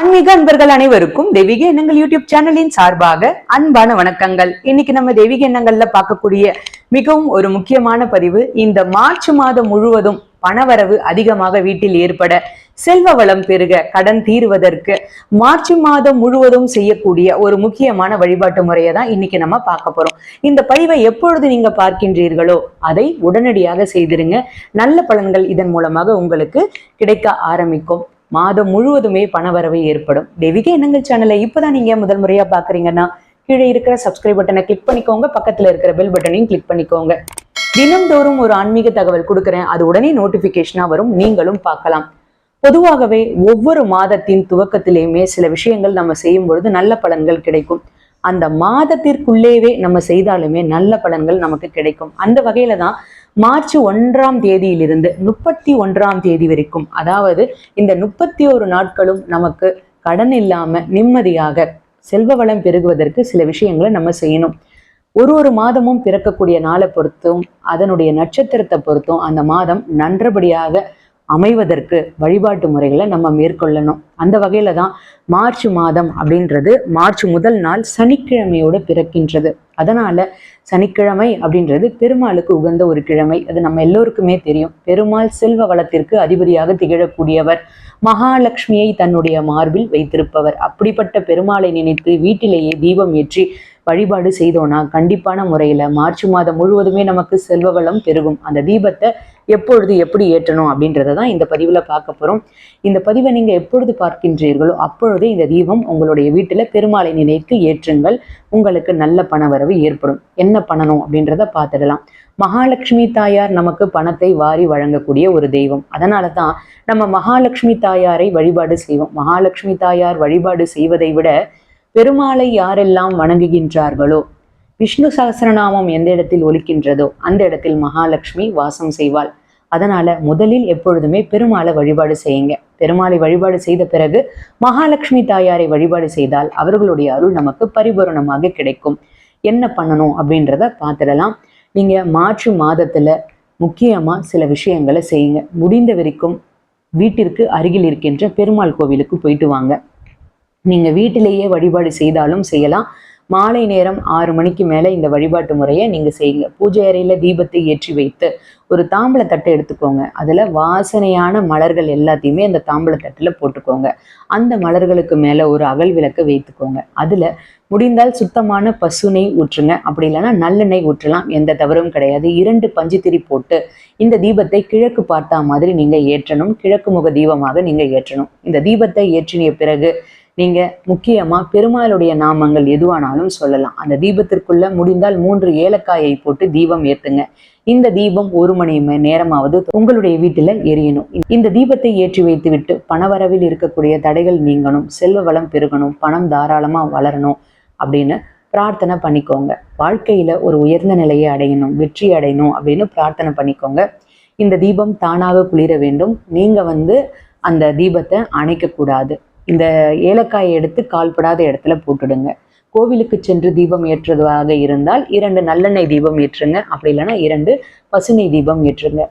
ஆன்மீக அன்பர்கள் அனைவருக்கும் தெய்வீக எண்ணங்கள் யூடியூப் சேனலின் சார்பாக அன்பான வணக்கங்கள். இன்னைக்கு நம்ம தெய்வீக எண்ணங்கள்ல பார்க்கக்கூடிய மிகவும் ஒரு முக்கியமான பதிவு, இந்த மார்ச் மாதம் முழுவதும் பணவரவு அதிகமாக வீட்டில் ஏற்பட, செல்வ வளம் பெருக, கடன் தீர்வதற்கு மார்ச் மாதம் முழுவதும் செய்யக்கூடிய ஒரு முக்கியமான வழிபாட்டு முறையை தான் இன்னைக்கு நம்ம பார்க்க போறோம். இந்த பதிவை எப்பொழுது நீங்க பார்க்கின்றீர்களோ அதை உடனடியாக செய்திருங்க. நல்ல பலன்கள் இதன் மூலமாக உங்களுக்கு கிடைக்க ஆரம்பிக்கும். மாதம் முழுவதுமே பணவரவு ஏற்படும். தெய்வீக எண்ணங்கள் சேனலை இப்பதான் நீங்க முதல் முறையா பாக்குறீங்கன்னா கீழே இருக்கிற சப்ஸ்கிரைப் பட்டனை கிளிக் பண்ணிக்கோங்க, பக்கத்துல இருக்கிற பெல் பட்டனையும் கிளிக் பண்ணிக்கோங்க. தினம்தோறும் ஒரு ஆன்மீக தகவல் கொடுக்குறேன், அது உடனே நோட்டிபிகேஷனா வரும், நீங்களும் பார்க்கலாம். பொதுவாகவே ஒவ்வொரு மாதத்தின் துவக்கத்திலேயுமே சில விஷயங்கள் நம்ம செய்யும் பொழுது நல்ல பலன்கள் கிடைக்கும். அந்த மாதத்திற்குள்ளேவே நம்ம செய்தாலுமே நல்ல பலன்கள் நமக்கு கிடைக்கும். அந்த வகையில தான் மார்ச் 1ஆம் தேதியிலிருந்து 31ஆம் தேதி வரைக்கும், அதாவது இந்த 31 நாட்களும் நமக்கு கடன் இல்லாம நிம்மதியாக செல்வ வளம் பெருகுவதற்கு சில விஷயங்களை நம்ம செய்யணும். ஒரு மாதமும் பிறக்கக்கூடிய நாளை பொறுத்தும் அதனுடைய நட்சத்திரத்தை பொறுத்தும் அந்த மாதம் நன்றபடியாக அமைவதற்கு வழிபாட்டு முறைகளை நம்ம மேற்கொள்ளணும். அந்த வகையில தான் மார்ச் மாதம் அப்படின்றது மார்ச் முதல் நாள் சனிக்கிழமையோடு பிறக்கின்றது. அதனால சனிக்கிழமை அப்படின்றது பெருமாளுக்கு உகந்த ஒரு கிழமை. அது நம்ம எல்லோருக்குமே தெரியும். பெருமாள் செல்வ வளத்திற்கு அதிபதியாக திகழக்கூடியவர், மகாலட்சுமியை தன்னுடைய மார்பில் வைத்திருப்பவர். அப்படிப்பட்ட பெருமாளை நினைத்து வீட்டிலேயே தீபம் ஏற்றி வழிபாடு செய்தோம்னா கண்டிப்பான முறையில மார்ச் மாதம் முழுவதுமே நமக்கு செல்வ வளம் பெருகும். அந்த தீபத்தை எப்பொழுது எப்படி ஏற்றணும் அப்படின்றத தான் இந்த பதிவுல பார்க்க போறோம். இந்த பதிவை நீங்க எப்பொழுது பார்க்கின்றீர்களோ அப்பொழுதே இந்த தீபம் உங்களுடைய வீட்டுல பெருமாளை நினைத்து ஏற்றுங்கள். உங்களுக்கு நல்ல பணவரவு ஏற்படும். என்ன பண்ணணும் அப்படின்றத பார்த்துடலாம். மகாலட்சுமி தாயார் நமக்கு பணத்தை வாரி வழங்கக்கூடிய ஒரு தெய்வம். அதனால தான் நம்ம மகாலட்சுமி தாயாரை வழிபாடு செய்வோம். மகாலட்சுமி தாயார் வழிபாடு செய்வதை விட பெருமாளை யாரெல்லாம் வணங்குகின்றார்களோ, விஷ்ணு சகஸ்ரநாமம் எந்த இடத்தில் ஒலிக்கின்றதோ அந்த இடத்தில் மகாலட்சுமி வாசம் செய்வாள். அதனால முதலில் எப்பொழுதுமே பெருமாளை வழிபாடு செய்யுங்க. பெருமாளை வழிபாடு செய்த பிறகு மகாலட்சுமி தாயாரை வழிபாடு செய்தால் அவர்களுடைய அருள் நமக்கு பரிபூரணமாக கிடைக்கும். என்ன பண்ணணும் அப்படின்றத பார்த்துடலாம். நீங்க மார்ச் மாதத்துல முக்கியமா சில விஷயங்களை செய்யுங்க. முடிந்த வரைக்கும் வீட்டிற்கு அருகில் இருக்கின்ற பெருமாள் கோவிலுக்கு போயிட்டு வாங்க. நீங்க வீட்டிலேயே வழிபாடு செய்தாலும் செய்யலாம். மாலை நேரம் 6 மணிக்கு மேல இந்த வழிபாட்டு முறையை நீங்க செய்யுங்க. பூஜை அறையில தீபத்தை ஏற்றி வைத்து ஒரு தாம்பள தட்டை எடுத்துக்கோங்க. அதுல வாசனையான மலர்கள் எல்லாத்தையுமே அந்த தாம்பள தட்டுல போட்டுக்கோங்க. அந்த மலர்களுக்கு மேல ஒரு அகல் விளக்கு வைத்துக்கோங்க. அதுல முடிந்தால் சுத்தமான பசு நெய் ஊற்றுங்க. அப்படி இல்லைன்னா நல்லெண்ணெய் ஊற்றலாம், எந்த தவறும் கிடையாது. 2 பஞ்சுத்திரி போட்டு இந்த தீபத்தை கிழக்கு பார்த்தா மாதிரி நீங்க ஏற்றணும். கிழக்கு முக தீபமாக நீங்க ஏற்றணும். இந்த தீபத்தை ஏற்றிய பிறகு நீங்க முக்கியமா பெருமாளுடைய நாமங்கள் எதுவானாலும் சொல்லலாம். அந்த தீபத்திற்குள்ள முடிந்தால் 3 ஏலக்காயை போட்டு தீபம் ஏத்துங்க. இந்த தீபம் 1 மணி நேரமாவது உங்களுடைய வீட்டுல எரியணும். இந்த தீபத்தை ஏற்றி வைத்து விட்டு பணவரவில் இருக்கக்கூடிய தடைகள் நீங்கணும், செல்வ வளம் பெருகணும், பணம் தாராளமா வளரணும் அப்படின்னு பிரார்த்தனை பண்ணிக்கோங்க. வாழ்க்கையில ஒரு உயர்ந்த நிலையை அடையணும், வெற்றி அடையணும் அப்படின்னு பிரார்த்தனை பண்ணிக்கோங்க. இந்த தீபம் தானாக குளிர வேண்டும். நீங்க அந்த தீபத்தை அணைக்க கூடாது. இந்த ஏலக்காயை எடுத்து கால்படாத இடத்துல போட்டுடுங்க. கோவிலுக்கு சென்று தீபம் ஏற்றுவதாக இருந்தால் 2 நல்லெண்ணெய் தீபம் ஏற்றுங்க. அப்படி இல்லைன்னா 2 பசுநெய் தீபம் ஏற்றுங்க.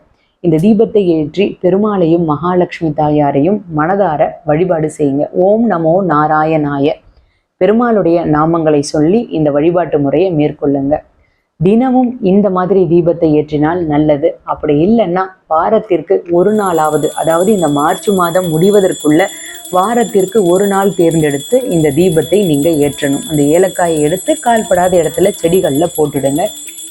இந்த தீபத்தை ஏற்றி பெருமாளையும் மகாலட்சுமி தாயாரையும் மனதார வழிபாடு செய்யுங்க. ஓம் நமோ நாராயணாய பெருமாளுடைய நாமங்களை சொல்லி இந்த வழிபாட்டு முறையை மேற்கொள்ளுங்க. தினமும் இந்த மாதிரி தீபத்தை ஏற்றினால் நல்லது. அப்படி இல்லைன்னா வாரத்திற்கு 1 நாளாவது, அதாவது இந்த மார்ச் மாதம் முடிவதற்குள்ள வாரத்திற்கு 1 நாள் தேர்ந்தெடுத்து இந்த தீபத்தை நீங்க ஏற்றணும். அந்த ஏலக்காயை எடுத்து கால்படாத இடத்துல செடிகள்ல போட்டுடுங்க.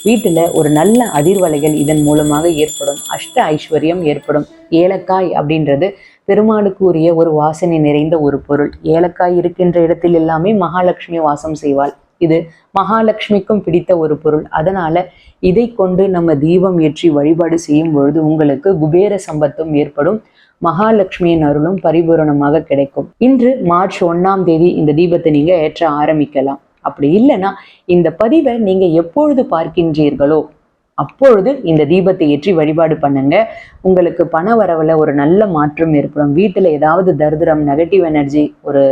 வீட்டுல ஒரு நல்ல அதிர்வலைகள் இதன் மூலமாக ஏற்படும். அஷ்ட ஐஸ்வர்யம் ஏற்படும். ஏலக்காய் அப்படின்றது பெருமாளுக்கு உரிய ஒரு வாசனை நிறைந்த ஒரு பொருள். ஏலக்காய் இருக்கின்ற இடத்தில் எல்லாமே மகாலட்சுமி வாசம் செய்வாள். இது மகாலட்சுமிக்கும் பிடித்த ஒரு பொருள். அதனால இதை கொண்டு நம்ம தீபம் ஏற்றி வழிபாடு செய்யும் பொழுது உங்களுக்கு குபேர சம்பத்தும் ஏற்படும், மகாலட்சுமியின் அருளும் பரிபூரணமாக கிடைக்கும். இன்று மார்ச் 1ஆம் தேதி இந்த தீபத்தை நீங்க ஏற்ற ஆரம்பிக்கலாம். அப்படி இல்லைன்னா இந்த பதிவை நீங்க எப்பொழுது பார்க்கின்றீர்களோ அப்பொழுது இந்த தீபத்தை ஏற்றி வழிபாடு பண்ணுங்க. உங்களுக்கு பண வரவுல ஒரு நல்ல மாற்றம் ஏற்படும். வீட்டுல ஏதாவது தரித்திரம், நெகட்டிவ் எனர்ஜி, ஒரு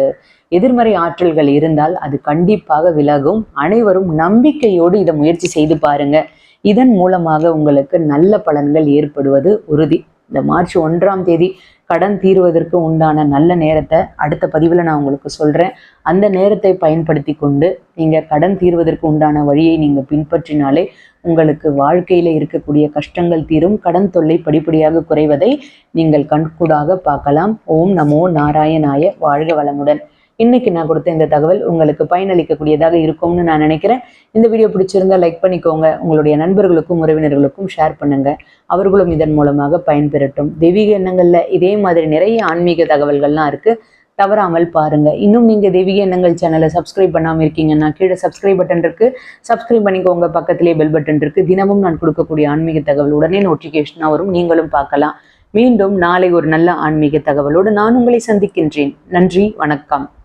எதிர்மறை ஆற்றல்கள் இருந்தால் அது கண்டிப்பாக விலகும். அனைவரும் நம்பிக்கையோடு இதை முயற்சி செய்து பாருங்க. இதன் மூலமாக உங்களுக்கு நல்ல பலன்கள் ஏற்படுவது உறுதி. இந்த மார்ச் 1ஆம் தேதி கடன் தீர்வதற்கு உண்டான நல்ல நேரத்தை அடுத்த பதிவில் நான் உங்களுக்கு சொல்கிறேன். அந்த நேரத்தை பயன்படுத்தி கொண்டு நீங்கள் கடன் தீர்வதற்கு உண்டான வழியை நீங்கள் பின்பற்றினாலே உங்களுக்கு வாழ்க்கையில் இருக்கக்கூடிய கஷ்டங்கள் தீரும், கடன் தொல்லை படிப்படியாக குறைவதை நீங்கள் கண்கூடாக பார்க்கலாம். ஓம் நமோ நாராயணாய. வாழ்க வளமுடன். இன்னைக்கு நான் கொடுத்த இந்த தகவல் உங்களுக்கு பயனளிக்கக்கூடியதாக இருக்கும்னு நான் நினைக்கிறேன். இந்த வீடியோ பிடிச்சிருந்தா லைக் பண்ணிக்கோங்க. உங்களுடைய நண்பர்களுக்கும் உறவினர்களுக்கும் ஷேர் பண்ணுங்க. அவர்களும் இதன் மூலமாக பயன்பெறட்டும். தெய்வீக எண்ணங்கள்ல இதே மாதிரி நிறைய ஆன்மீக தகவல்கள்லாம் இருக்கு, தவறாமல் பாருங்க. இன்னும் நீங்க தெய்வீக எண்ணங்கள் சேனலை சப்ஸ்கிரைப் பண்ணாம இருக்கீங்கன்னா கீழே சப்ஸ்கிரைப் பட்டன் இருக்கு, சப்ஸ்கிரைப் பண்ணிக்கோங்க. பக்கத்திலே பெல் பட்டன் இருக்கு. தினமும் நான் கொடுக்கக்கூடிய ஆன்மீக தகவல் உடனே நோட்டிபிகேஷனா வரும், நீங்களும் பார்க்கலாம். மீண்டும் நாளை ஒரு நல்ல ஆன்மீக தகவலோடு நான் உங்களை சந்திக்கின்றேன். நன்றி, வணக்கம்.